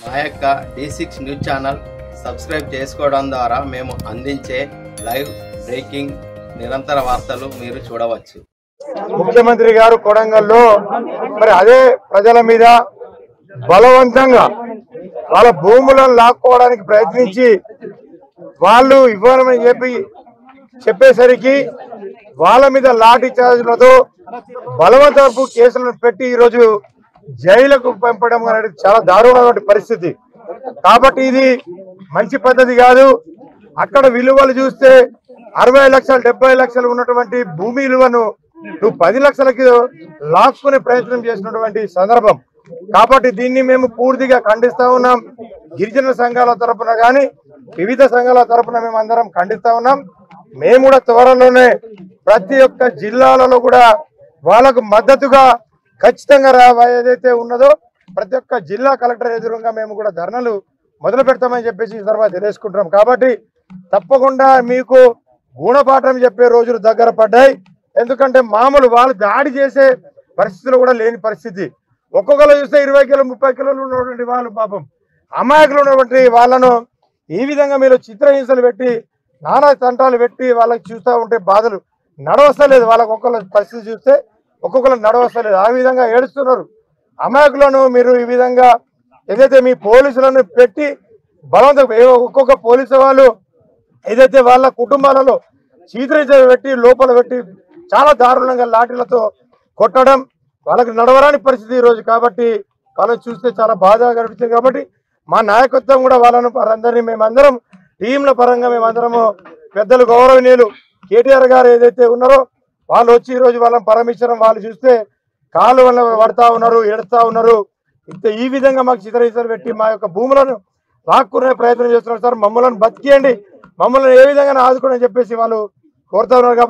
మా యొక్క D6 news channel subscribe చేసుకోవడం ద్వారా మేము అందించే లైవ్ బ్రేకింగ్ నిరంతర వార్తలు మీరు చూడవచ్చు. ముఖ్యమంత్రి గారు కొడంగల్లో మరి అదే ప్రజల మీద బలవంతంగా వాళ్ళ భూములను లాక్కోవడానికి ప్రయత్నించి వాళ్ళు ఇవ్వనని చెప్పేసరికి వాళ్ళ మీద లాఠీ చార్జీలతో బలవంతపు కేసులను పెట్టి ఈరోజు జైలుకు పంపడం అనేది చాలా దారుణమైన పరిస్థితి. కాబట్టి ఇది మంచి పద్ధతి కాదు. అక్కడ విలువలు చూస్తే 60 లక్షలు 70 లక్షలు ఉన్నటువంటి భూమి విలువను నువ్వు 10 లక్షలకి లాక్కునే ప్రయత్నం చేసినటువంటి సందర్భం. కాబట్టి దీన్ని మేము పూర్తిగా ఖండిస్తా ఉన్నాం. గిరిజన సంఘాల తరఫున కానీ వివిధ సంఘాల తరఫున మేము అందరం ఖండిస్తా ఉన్నాం. మేము కూడా త్వరలోనే ప్రతి ఒక్క జిల్లాలలో కూడా వాళ్ళకు మద్దతుగా ఖచ్చితంగా ఏదైతే ఉన్నదో ప్రతి ఒక్క జిల్లా కలెక్టర్ ఎదురుగా మేము కూడా ధర్నాలు మొదలు పెడతామని చెప్పేసి ఈ తర్వాత తెలియజేసుకుంటున్నాం. కాబట్టి తప్పకుండా మీకు గుణపాఠం చెప్పే రోజులు దగ్గర పడ్డాయి. ఎందుకంటే మామూలు వాళ్ళు దాడి చేసే పరిస్థితులు కూడా లేని పరిస్థితి. ఒక్కొక్కరు చూస్తే 20 కిలో 30 కిలోలు ఉన్నటువంటి వాళ్ళు పాపం అమాయకులు ఉన్నటువంటి వాళ్ళను ఈ విధంగా మీరు చిత్రహింసలు పెట్టి నానా తంటాలు పెట్టి వాళ్ళకి చూస్తూ ఉంటే బాధలు నడవస్తలేదు. వాళ్ళకి ఒక్కొక్కరు పరిస్థితి చూస్తే ఒక్కొక్కరు నడవస్తలేదు. ఆ విధంగా ఏడుస్తున్నారు. అమాయకులను మీరు ఈ విధంగా ఏదైతే మీ పోలీసులను పెట్టి బలవంతం ఒక్కొక్క పోలీసు వాళ్ళు ఏదైతే వాళ్ళ కుటుంబాలలో చిత్రహింసలు పెట్టి లోపల పెట్టి చాలా దారుణంగా లాఠీలతో కొట్టడం వాళ్ళకి నడవరాని పరిస్థితి ఈరోజు. కాబట్టి వాళ్ళని చూస్తే చాలా బాధ కనిపిస్తుంది. కాబట్టి మా నాయకత్వం కూడా వాళ్ళందరినీ మేమందరం టీంల పరంగా మేమందరము పెద్దలు గౌరవనీయులు కేటీఆర్ గారు ఏదైతే ఉన్నారో వాళ్ళు వచ్చి ఈరోజు వాళ్ళని పరమేశ్వరం వాళ్ళు చూస్తే కాళ్ళు వల్ల పడతా ఉన్నారు, ఏడుస్తా ఉన్నారు. ఈ విధంగా మాకు చిత్రహింసలు పెట్టి మా యొక్క భూములను లాక్కునే ప్రయత్నం చేస్తున్నారు. సార్ మమ్మల్ని బతికియండి, మమ్మల్ని ఏ విధంగా ఆదుకోని చెప్పేసి వాళ్ళు కోరుతా ఉన్నారు. కాబట్టి